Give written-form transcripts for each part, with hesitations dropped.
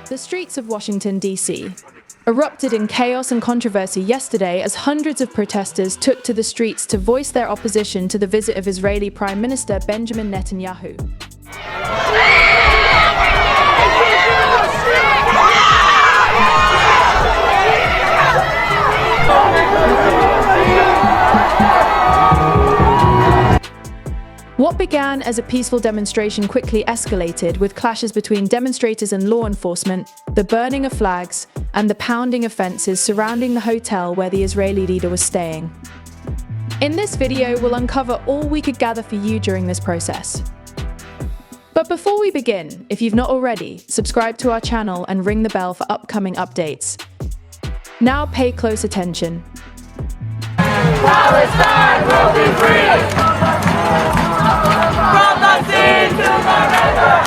The streets of Washington, D.C. erupted in chaos and controversy yesterday as hundreds of protesters took to the streets to voice their opposition to the visit of Israeli Prime Minister Benjamin Netanyahu. What began as a peaceful demonstration quickly escalated, with clashes between demonstrators and law enforcement, the burning of flags, and the pounding of fences surrounding the hotel where the Israeli leader was staying. In this video, we'll uncover all we could gather for you during this process. But before we begin, if you've not already, subscribe to our channel and ring the bell for upcoming updates. Now pay close attention. Palestine will be free! From the sea to the river!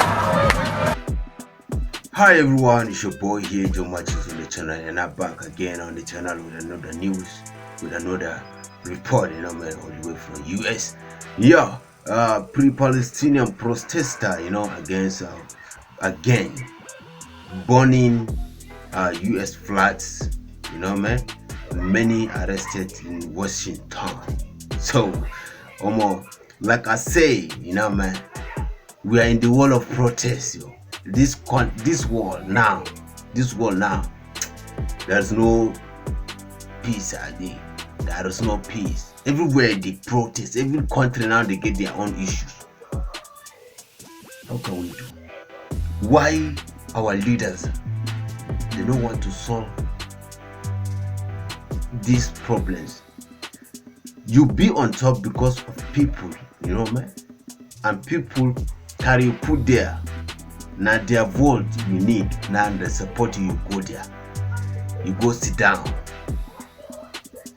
Hi everyone, it's your boy here, Joe Matches on the channel, and I'm back again on the channel with another news, with another report, man, all the way from US. Yeah, Pro-Palestinian protester, against, again, burning US flags, man. Many arrested in Washington. So, like I say, man, we are in the world of protest, yo. This world now, there's no peace again. There is no peace. Everywhere they protest, every country now they get their own issues. How can we do? Why our leaders, they don't want to solve these problems? You be on top because of people, man, and people carry you put there. Now their vote you need, now the support you go there, you go sit down.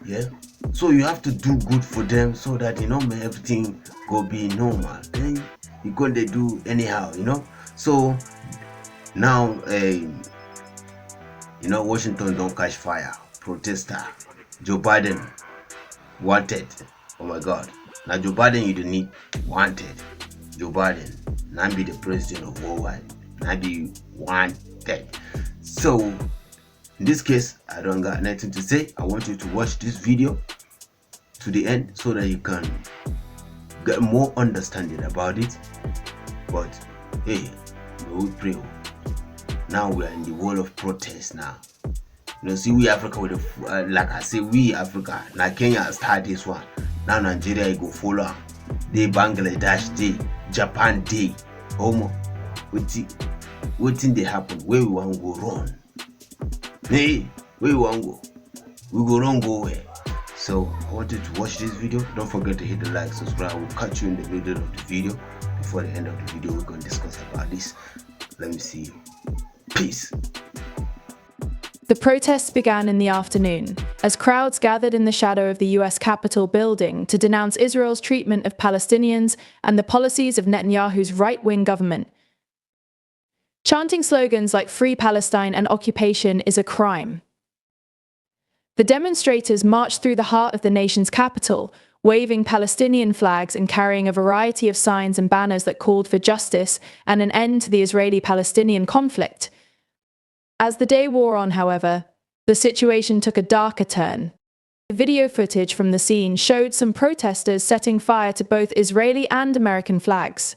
Yeah, so you have to do good for them so that man, everything go be normal. Then you go they do anyhow, So now Washington don't catch fire. Protester Joe Biden wanted. Oh my God! Now Joe Biden you don't need wanted. Joe Biden now be the president of worldwide. Now be wanted. So in this case, I don't got nothing to say. I want you to watch this video to the end so that you can get more understanding about it. But hey, we pray. Now we are in the world of protest now. See, we Africa with the, like I say, we Africa. Now Kenya start this one. Now Nigeria go follow. They Bangladesh, they Japan, they Homo. What thing they happen? Where we want to go wrong? Hey, where we want to go? We go wrong, go where? So I want you to watch this video. Don't forget to hit the like, subscribe. We'll catch you in the middle of the video. Before the end of the video, we're going to discuss about this. Let me see you. Peace. The protests began in the afternoon, as crowds gathered in the shadow of the US Capitol building to denounce Israel's treatment of Palestinians and the policies of Netanyahu's right-wing government. Chanting slogans like "Free Palestine" and "Occupation is a crime." The demonstrators marched through the heart of the nation's capital, waving Palestinian flags and carrying a variety of signs and banners that called for justice and an end to the Israeli-Palestinian conflict. As the day wore on, however, the situation took a darker turn. Video footage from the scene showed some protesters setting fire to both Israeli and American flags,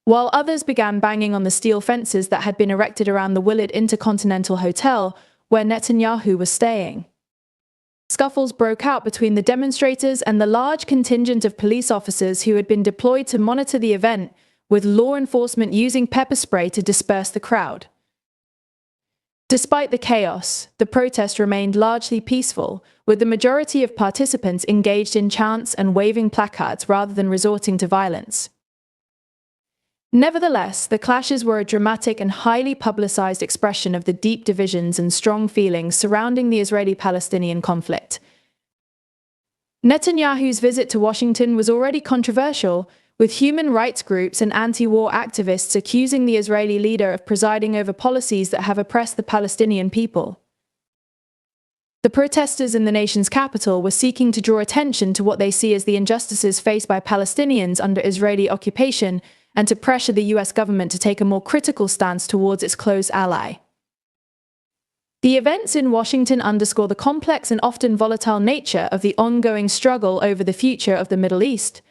while others began banging on the steel fences that had been erected around the Willard Intercontinental Hotel where Netanyahu was staying. Scuffles broke out between the demonstrators and the large contingent of police officers who had been deployed to monitor the event, with law enforcement using pepper spray to disperse the crowd. Despite the chaos, the protest remained largely peaceful, with the majority of participants engaged in chants and waving placards rather than resorting to violence. Nevertheless, the clashes were a dramatic and highly publicized expression of the deep divisions and strong feelings surrounding the Israeli-Palestinian conflict. Netanyahu's visit to Washington was already controversial, with human rights groups and anti-war activists accusing the Israeli leader of presiding over policies that have oppressed the Palestinian people. The protesters in the nation's capital were seeking to draw attention to what they see as the injustices faced by Palestinians under Israeli occupation and to pressure the US government to take a more critical stance towards its close ally. The events in Washington underscore the complex and often volatile nature of the ongoing struggle over the future of the Middle East.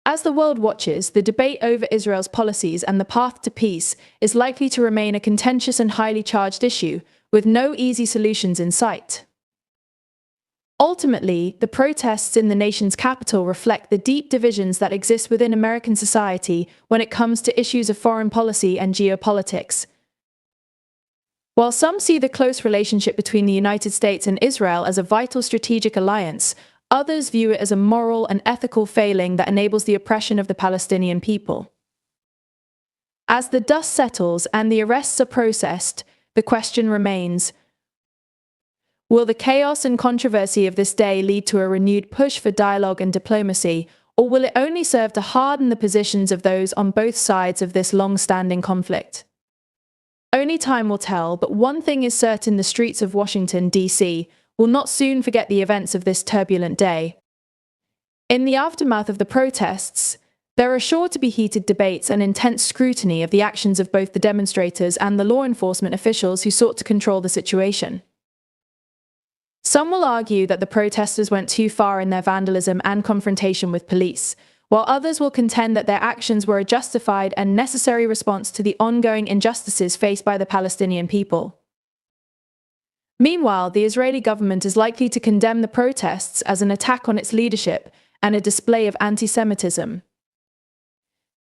As the world watches, the debate over Israel's policies and the path to peace is likely to remain a contentious and highly charged issue, with no easy solutions in sight. Ultimately, the protests in the nation's capital reflect the deep divisions that exist within American society when it comes to issues of foreign policy and geopolitics. While some see the close relationship between the United States and Israel as a vital strategic alliance, others view it as a moral and ethical failing that enables the oppression of the Palestinian people. As the dust settles and the arrests are processed, the question remains: will the chaos and controversy of this day lead to a renewed push for dialogue and diplomacy, or will it only serve to harden the positions of those on both sides of this long-standing conflict? Only time will tell, but one thing is certain: the streets of Washington, D.C. will not soon forget the events of this turbulent day. In the aftermath of the protests, there are sure to be heated debates and intense scrutiny of the actions of both the demonstrators and the law enforcement officials who sought to control the situation. Some will argue that the protesters went too far in their vandalism and confrontation with police, while others will contend that their actions were a justified and necessary response to the ongoing injustices faced by the Palestinian people. Meanwhile, the Israeli government is likely to condemn the protests as an attack on its leadership and a display of anti-Semitism.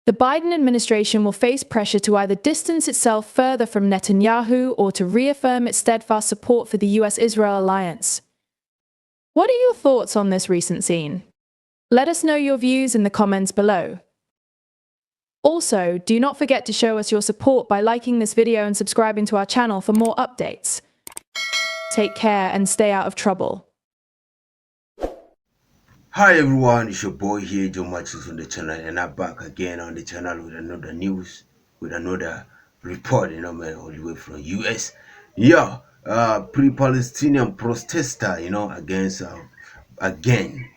The Biden administration will face pressure to either distance itself further from Netanyahu or to reaffirm its steadfast support for the US-Israel alliance. What are your thoughts on this recent scene? Let us know your views in the comments below. Also, do not forget to show us your support by liking this video and subscribing to our channel for more updates. Take care and stay out of trouble. Hi everyone, it's your boy here, Joe Matthews on the channel, and I'm back again on the channel with another news, with another report, man, all the way from US. Yeah, Pro-Palestinian protester, against, again,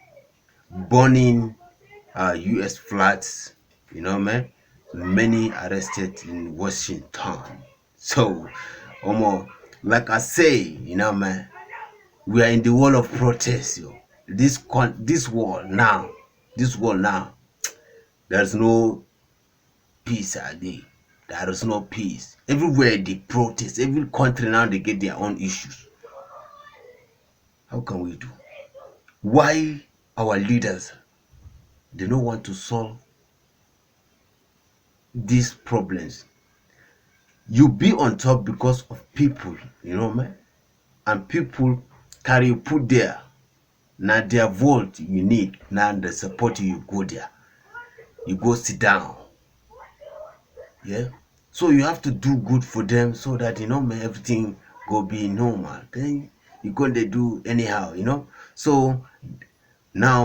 burning US flats, man. Many arrested in Washington. So, like I say, man, we are in the world of protest, yo. This world now, there's no peace again. There is no peace. Everywhere they protest, every country now they get their own issues. How can we do? Why our leaders, they don't want to solve these problems? You be on top because of people, man, and people carry you put there. Now their vote you need, now the support you go there, you go sit down. Yeah, so you have to do good for them so that man, everything go be normal. Then you gonna do anyhow, so now